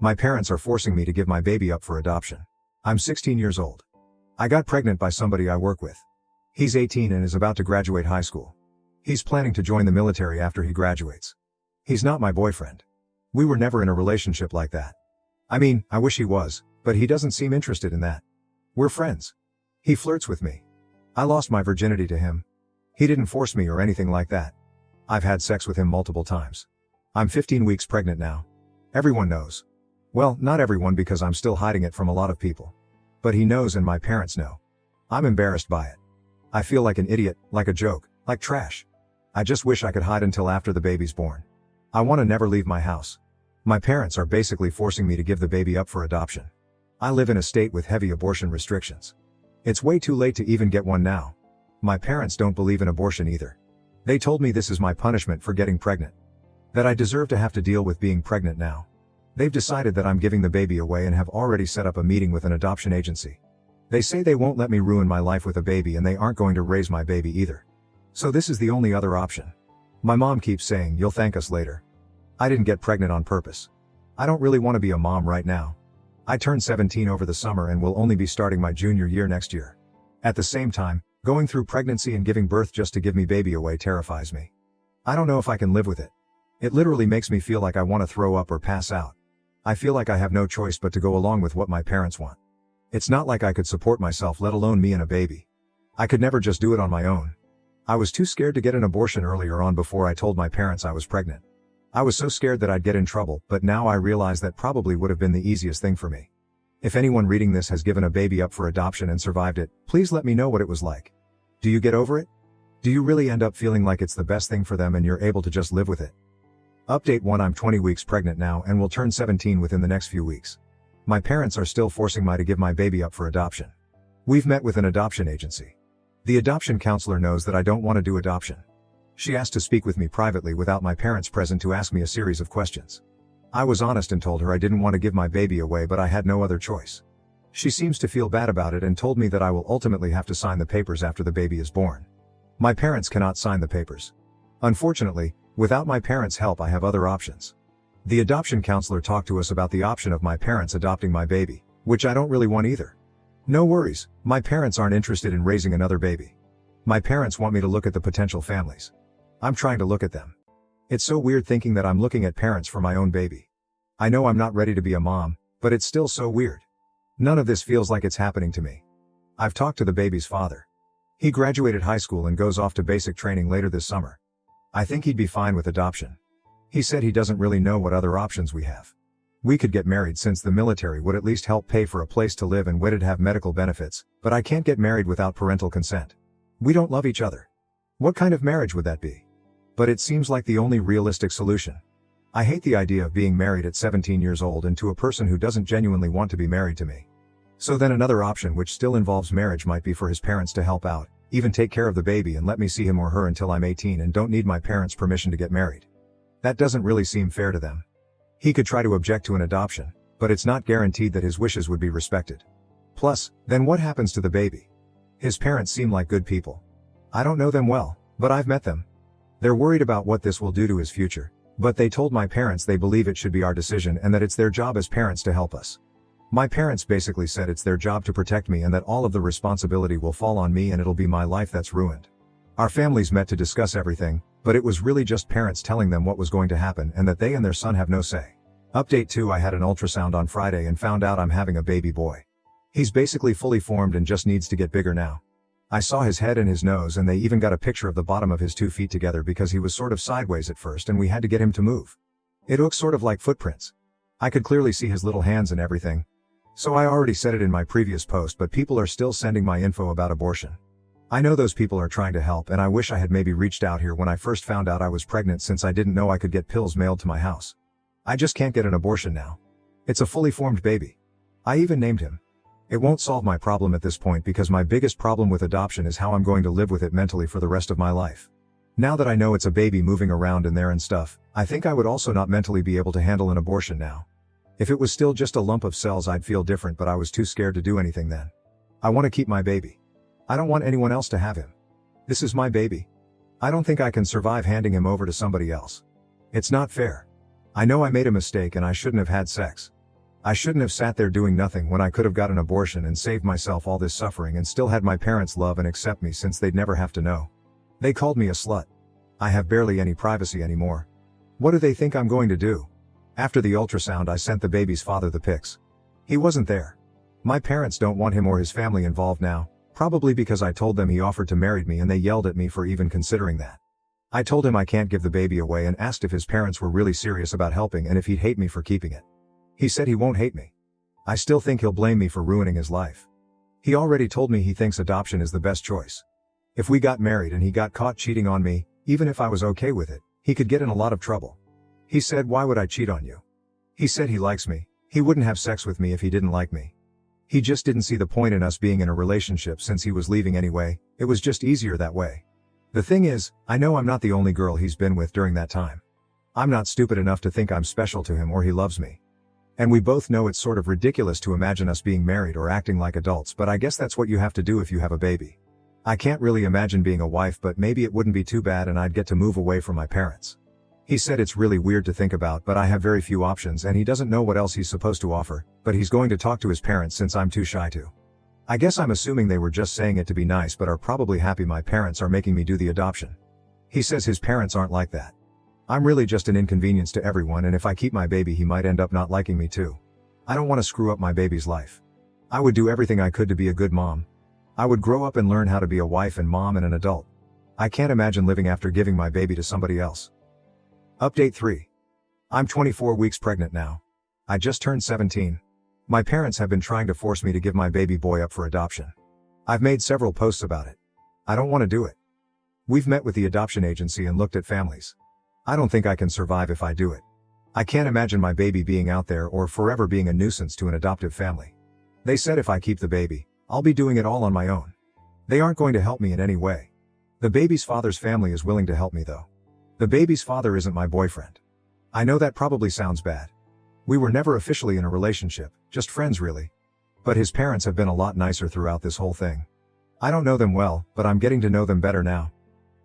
My parents are forcing me to give my baby up for adoption. I'm 16 years old. I got pregnant by somebody I work with. He's 18 and is about to graduate high school. He's planning to join the military after he graduates. He's not my boyfriend. We were never in a relationship like that. I mean, I wish he was, but he doesn't seem interested in that. We're friends. He flirts with me. I lost my virginity to him. He didn't force me or anything like that. I've had sex with him multiple times. I'm 15 weeks pregnant now. Everyone knows. Well, not everyone because I'm still hiding it from a lot of people. But he knows and my parents know. I'm embarrassed by it. I feel like an idiot, like a joke, like trash. I just wish I could hide until after the baby's born. I want to never leave my house. My parents are basically forcing me to give the baby up for adoption. I live in a state with heavy abortion restrictions. It's way too late to even get one now. My parents don't believe in abortion either. They told me this is my punishment for getting pregnant. That I deserve to have to deal with being pregnant now. They've decided that I'm giving the baby away and have already set up a meeting with an adoption agency. They say they won't let me ruin my life with a baby and they aren't going to raise my baby either. So this is the only other option. My mom keeps saying, "You'll thank us later." I didn't get pregnant on purpose. I don't really want to be a mom right now. I turned 17 over the summer and will only be starting my junior year next year. At the same time, going through pregnancy and giving birth just to give me baby away terrifies me. I don't know if I can live with it. It literally makes me feel like I want to throw up or pass out. I feel like I have no choice but to go along with what my parents want. It's not like I could support myself, let alone me and a baby. I could never just do it on my own. I was too scared to get an abortion earlier on before I told my parents I was pregnant. I was so scared that I'd get in trouble, but now I realize that probably would have been the easiest thing for me. If anyone reading this has given a baby up for adoption and survived it, please let me know what it was like. Do you get over it? Do you really end up feeling like it's the best thing for them and you're able to just live with it? Update 1: I'm 20 weeks pregnant now and will turn 17 within the next few weeks. My parents are still forcing me to give my baby up for adoption. We've met with an adoption agency. The adoption counselor knows that I don't want to do adoption. She asked to speak with me privately without my parents present to ask me a series of questions. I was honest and told her I didn't want to give my baby away, but I had no other choice. She seems to feel bad about it and told me that I will ultimately have to sign the papers after the baby is born. My parents cannot sign the papers. Unfortunately, without my parents' help I have other options. The adoption counselor talked to us about the option of my parents adopting my baby, which I don't really want either. No worries, my parents aren't interested in raising another baby. My parents want me to look at the potential families. I'm trying to look at them. It's so weird thinking that I'm looking at parents for my own baby. I know I'm not ready to be a mom, but it's still so weird. None of this feels like it's happening to me. I've talked to the baby's father. He graduated high school and goes off to basic training later this summer. I think he'd be fine with adoption. He said he doesn't really know what other options we have. We could get married since the military would at least help pay for a place to live and we'd have medical benefits, but I can't get married without parental consent. We don't love each other. What kind of marriage would that be? But it seems like the only realistic solution. I hate the idea of being married at 17 years old and to a person who doesn't genuinely want to be married to me. So then another option which still involves marriage might be for his parents to help out, even take care of the baby and let me see him or her until I'm 18 and don't need my parents' permission to get married. That doesn't really seem fair to them. He could try to object to an adoption, but it's not guaranteed that his wishes would be respected. Plus, then what happens to the baby? His parents seem like good people. I don't know them well, but I've met them. They're worried about what this will do to his future, but they told my parents they believe it should be our decision and that it's their job as parents to help us. My parents basically said it's their job to protect me and that all of the responsibility will fall on me and it'll be my life that's ruined. Our families met to discuss everything, but it was really just parents telling them what was going to happen and that they and their son have no say. Update 2: I had an ultrasound on Friday and found out I'm having a baby boy. He's basically fully formed and just needs to get bigger now. I saw his head and his nose and they even got a picture of the bottom of his 2 feet together because he was sort of sideways at first and we had to get him to move. It looks sort of like footprints. I could clearly see his little hands and everything. So I already said it in my previous post, but people are still sending my info about abortion. I know those people are trying to help and I wish I had maybe reached out here when I first found out I was pregnant since I didn't know I could get pills mailed to my house. I just can't get an abortion now. It's a fully formed baby. I even named him. It won't solve my problem at this point because my biggest problem with adoption is how I'm going to live with it mentally for the rest of my life. Now that I know it's a baby moving around in there and stuff, I think I would also not mentally be able to handle an abortion now. If it was still just a lump of cells I'd feel different, but I was too scared to do anything then. I want to keep my baby. I don't want anyone else to have him. This is my baby. I don't think I can survive handing him over to somebody else. It's not fair. I know I made a mistake and I shouldn't have had sex. I shouldn't have sat there doing nothing when I could have got an abortion and saved myself all this suffering and still had my parents love and accept me since they'd never have to know. They called me a slut. I have barely any privacy anymore. What do they think I'm going to do? After the ultrasound, I sent the baby's father the pics. He wasn't there. My parents don't want him or his family involved now, probably because I told them he offered to marry me and they yelled at me for even considering that. I told him I can't give the baby away and asked if his parents were really serious about helping and if he'd hate me for keeping it. He said he won't hate me. I still think he'll blame me for ruining his life. He already told me he thinks adoption is the best choice. If we got married and he got caught cheating on me, even if I was okay with it, he could get in a lot of trouble. He said, "Why would I cheat on you?" He said he likes me. He wouldn't have sex with me if he didn't like me. He just didn't see the point in us being in a relationship since he was leaving anyway. It was just easier that way. The thing is, I know I'm not the only girl he's been with during that time. I'm not stupid enough to think I'm special to him or he loves me. And we both know it's sort of ridiculous to imagine us being married or acting like adults, but I guess that's what you have to do if you have a baby. I can't really imagine being a wife, but maybe it wouldn't be too bad and I'd get to move away from my parents. He said it's really weird to think about, but I have very few options and he doesn't know what else he's supposed to offer, but he's going to talk to his parents since I'm too shy to. I guess I'm assuming they were just saying it to be nice but are probably happy my parents are making me do the adoption. He says his parents aren't like that. I'm really just an inconvenience to everyone, and if I keep my baby he might end up not liking me too. I don't want to screw up my baby's life. I would do everything I could to be a good mom. I would grow up and learn how to be a wife and mom and an adult. I can't imagine living after giving my baby to somebody else. Update 3. I'm 24 weeks pregnant now. I just turned 17. My parents have been trying to force me to give my baby boy up for adoption. I've made several posts about it. I don't want to do it. We've met with the adoption agency and looked at families. I don't think I can survive if I do it. I can't imagine my baby being out there or forever being a nuisance to an adoptive family. They said if I keep the baby, I'll be doing it all on my own. They aren't going to help me in any way. The baby's father's family is willing to help me though. The baby's father isn't my boyfriend. I know that probably sounds bad. We were never officially in a relationship, just friends really. But his parents have been a lot nicer throughout this whole thing. I don't know them well, but I'm getting to know them better now.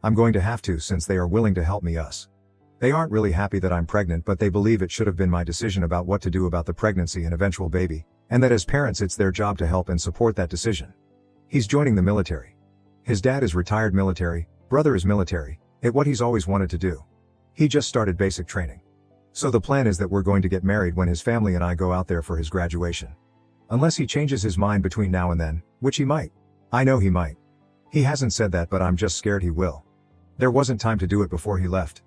I'm going to have to since they are willing to help me us. They aren't really happy that I'm pregnant, but they believe it should have been my decision about what to do about the pregnancy and eventual baby, and that as parents it's their job to help and support that decision. He's joining the military. His dad is retired military, brother is military, it's what he's always wanted to do. He just started basic training. So the plan is that we're going to get married when his family and I go out there for his graduation. Unless he changes his mind between now and then, which he might. I know he might. He hasn't said that, but I'm just scared he will. There wasn't time to do it before he left.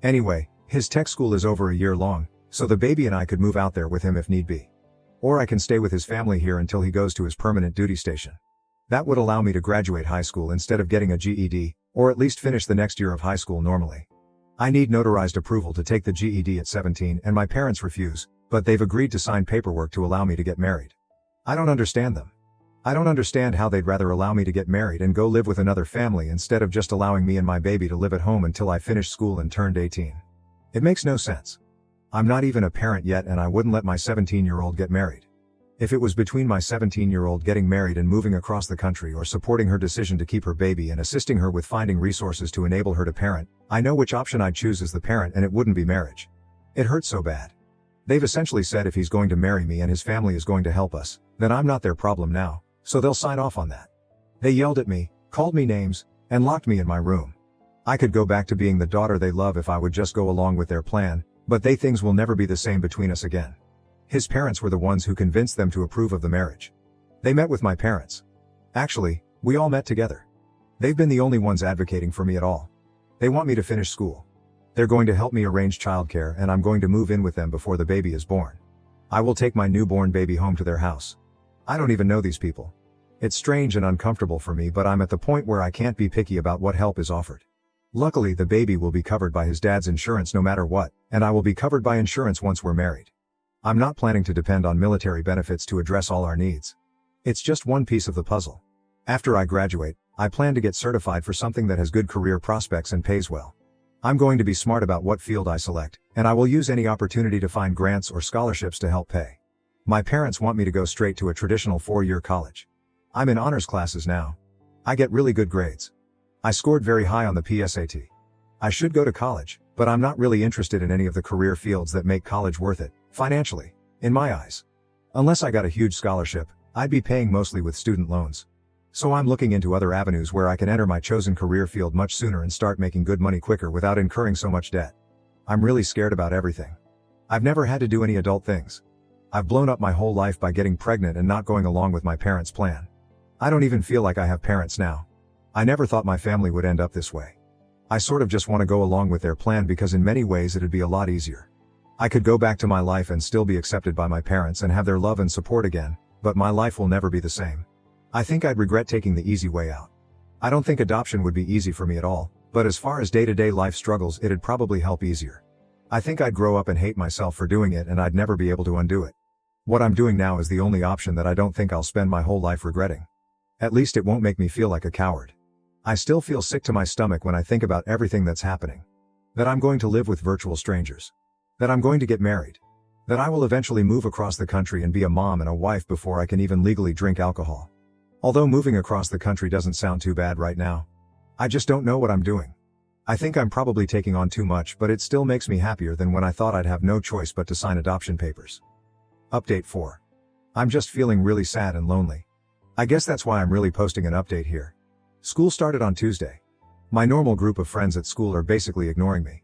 Anyway, his tech school is over a year long, so the baby and I could move out there with him if need be. Or I can stay with his family here until he goes to his permanent duty station. That would allow me to graduate high school instead of getting a GED, or at least finish the next year of high school normally. I need notarized approval to take the GED at 17 and my parents refuse, but they've agreed to sign paperwork to allow me to get married. I don't understand them. I don't understand how they'd rather allow me to get married and go live with another family instead of just allowing me and my baby to live at home until I finished school and turned 18. It makes no sense. I'm not even a parent yet and I wouldn't let my 17-year-old get married. If it was between my 17-year-old getting married and moving across the country or supporting her decision to keep her baby and assisting her with finding resources to enable her to parent, I know which option I'd choose as the parent, and it wouldn't be marriage. It hurts so bad. They've essentially said if he's going to marry me and his family is going to help us, then I'm not their problem now, so they'll sign off on that. They yelled at me, called me names, and locked me in my room. I could go back to being the daughter they love if I would just go along with their plan, but things will never be the same between us again. His parents were the ones who convinced them to approve of the marriage. They met with my parents. Actually, we all met together. They've been the only ones advocating for me at all. They want me to finish school. They're going to help me arrange childcare and I'm going to move in with them before the baby is born. I will take my newborn baby home to their house. I don't even know these people. It's strange and uncomfortable for me, but I'm at the point where I can't be picky about what help is offered. Luckily, the baby will be covered by his dad's insurance no matter what, and I will be covered by insurance once we're married. I'm not planning to depend on military benefits to address all our needs. It's just one piece of the puzzle. After I graduate, I plan to get certified for something that has good career prospects and pays well. I'm going to be smart about what field I select, and I will use any opportunity to find grants or scholarships to help pay. My parents want me to go straight to a traditional 4-year college. I'm in honors classes now. I get really good grades. I scored very high on the PSAT. I should go to college, but I'm not really interested in any of the career fields that make college worth it, financially, in my eyes. Unless I got a huge scholarship, I'd be paying mostly with student loans. So I'm looking into other avenues where I can enter my chosen career field much sooner and start making good money quicker without incurring so much debt. I'm really scared about everything. I've never had to do any adult things. I've blown up my whole life by getting pregnant and not going along with my parents' plan. I don't even feel like I have parents now. I never thought my family would end up this way. I sort of just want to go along with their plan because in many ways it'd be a lot easier. I could go back to my life and still be accepted by my parents and have their love and support again, but my life will never be the same. I think I'd regret taking the easy way out. I don't think adoption would be easy for me at all, but as far as day-to-day life struggles it'd probably help easier. I think I'd grow up and hate myself for doing it and I'd never be able to undo it. What I'm doing now is the only option that I don't think I'll spend my whole life regretting. At least it won't make me feel like a coward. I still feel sick to my stomach when I think about everything that's happening. That I'm going to live with virtual strangers. That I'm going to get married. That I will eventually move across the country and be a mom and a wife before I can even legally drink alcohol. Although moving across the country doesn't sound too bad right now. I just don't know what I'm doing. I think I'm probably taking on too much, but it still makes me happier than when I thought I'd have no choice but to sign adoption papers. Update 4. I'm just feeling really sad and lonely. I guess that's why I'm really posting an update here. School started on Tuesday. My normal group of friends at school are basically ignoring me.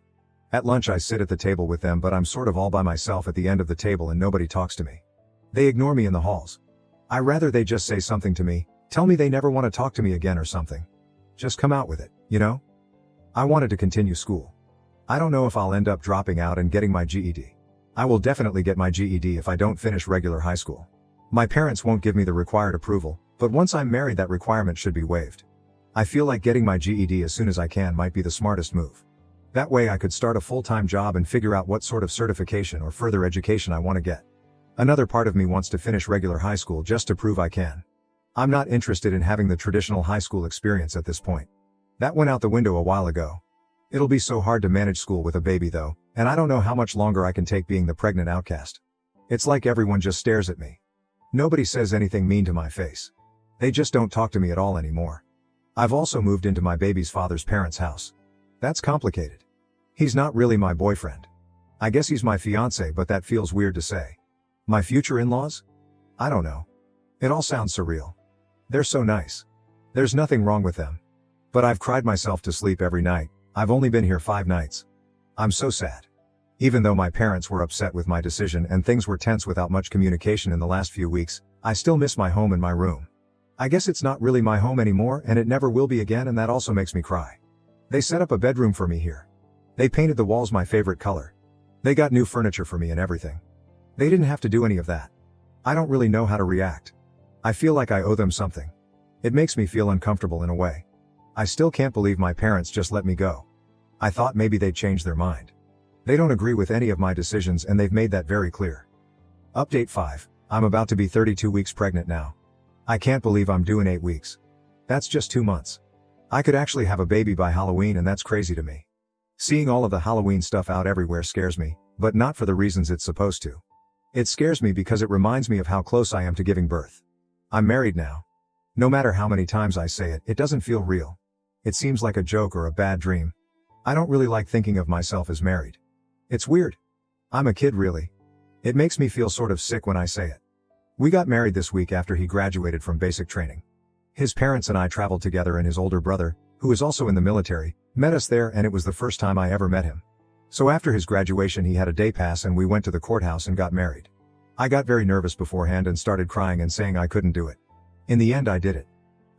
At lunch I sit at the table with them, but I'm sort of all by myself at the end of the table and nobody talks to me. They ignore me in the halls. I rather they just say something to me, tell me they never want to talk to me again or something. Just come out with it, you know? I wanted to continue school. I don't know if I'll end up dropping out and getting my GED. I will definitely get my GED if I don't finish regular high school. My parents won't give me the required approval, but once I'm married that requirement should be waived. I feel like getting my GED as soon as I can might be the smartest move. That way I could start a full-time job and figure out what sort of certification or further education I want to get. Another part of me wants to finish regular high school just to prove I can. I'm not interested in having the traditional high school experience at this point. That went out the window a while ago. It'll be so hard to manage school with a baby though, and I don't know how much longer I can take being the pregnant outcast. It's like everyone just stares at me. Nobody says anything mean to my face. They just don't talk to me at all anymore. I've also moved into my baby's father's parents' house. That's complicated. He's not really my boyfriend. I guess he's my fiance, but that feels weird to say. My future in-laws? I don't know. It all sounds surreal. They're so nice. There's nothing wrong with them. But I've cried myself to sleep every night. I've only been here 5 nights. I'm so sad. Even though my parents were upset with my decision and things were tense without much communication in the last few weeks, I still miss my home and my room. I guess it's not really my home anymore and it never will be again, and that also makes me cry. They set up a bedroom for me here. They painted the walls my favorite color. They got new furniture for me and everything. They didn't have to do any of that. I don't really know how to react. I feel like I owe them something. It makes me feel uncomfortable in a way. I still can't believe my parents just let me go. I thought maybe they'd change their mind. They don't agree with any of my decisions and they've made that very clear. Update 5. I'm about to be 32 weeks pregnant now. I can't believe I'm due in 8 weeks. That's just 2 months. I could actually have a baby by Halloween, and that's crazy to me. Seeing all of the Halloween stuff out everywhere scares me, but not for the reasons it's supposed to. It scares me because it reminds me of how close I am to giving birth. I'm married now. No matter how many times I say it, it doesn't feel real. It seems like a joke or a bad dream. I don't really like thinking of myself as married. It's weird. I'm a kid really. It makes me feel sort of sick when I say it. We got married this week after he graduated from basic training. His parents and I traveled together, and his older brother, who is also in the military, met us there, and it was the first time I ever met him. So after his graduation he had a day pass and we went to the courthouse and got married. I got very nervous beforehand and started crying and saying I couldn't do it. In the end I did it.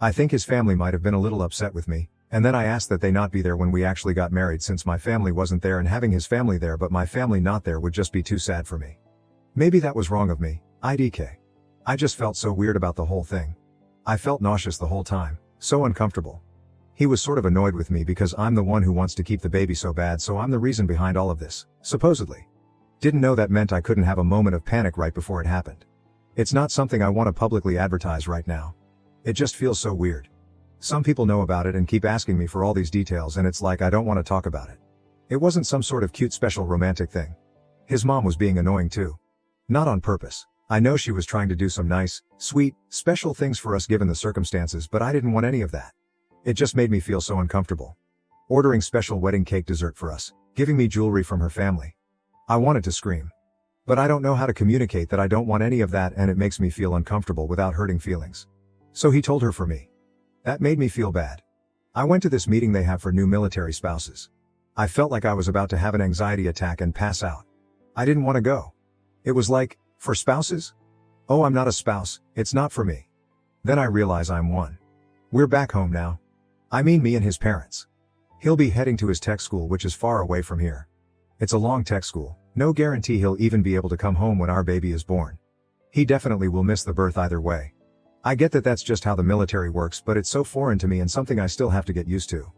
I think his family might have been a little upset with me, and then I asked that they not be there when we actually got married since my family wasn't there, and having his family there but my family not there would just be too sad for me. Maybe that was wrong of me, IDK. I just felt so weird about the whole thing. I felt nauseous the whole time, so uncomfortable. He was sort of annoyed with me because I'm the one who wants to keep the baby so bad, so I'm the reason behind all of this, supposedly. Didn't know that meant I couldn't have a moment of panic right before it happened. It's not something I want to publicly advertise right now. It just feels so weird. Some people know about it and keep asking me for all these details, and it's like I don't want to talk about it. It wasn't some sort of cute special romantic thing. His mom was being annoying too. Not on purpose. I know she was trying to do some nice, sweet, special things for us given the circumstances, but I didn't want any of that. It just made me feel so uncomfortable. Ordering special wedding cake dessert for us, giving me jewelry from her family. I wanted to scream. But I don't know how to communicate that I don't want any of that, and it makes me feel uncomfortable without hurting feelings. So he told her for me. That made me feel bad. I went to this meeting they have for new military spouses. I felt like I was about to have an anxiety attack and pass out. I didn't want to go. It was like, for spouses? Oh, I'm not a spouse, it's not for me. Then I realize I'm one. We're back home now. I mean me and his parents. He'll be heading to his tech school, which is far away from here. It's a long tech school, no guarantee he'll even be able to come home when our baby is born. He definitely will miss the birth either way. I get that that's just how the military works, but it's so foreign to me and something I still have to get used to.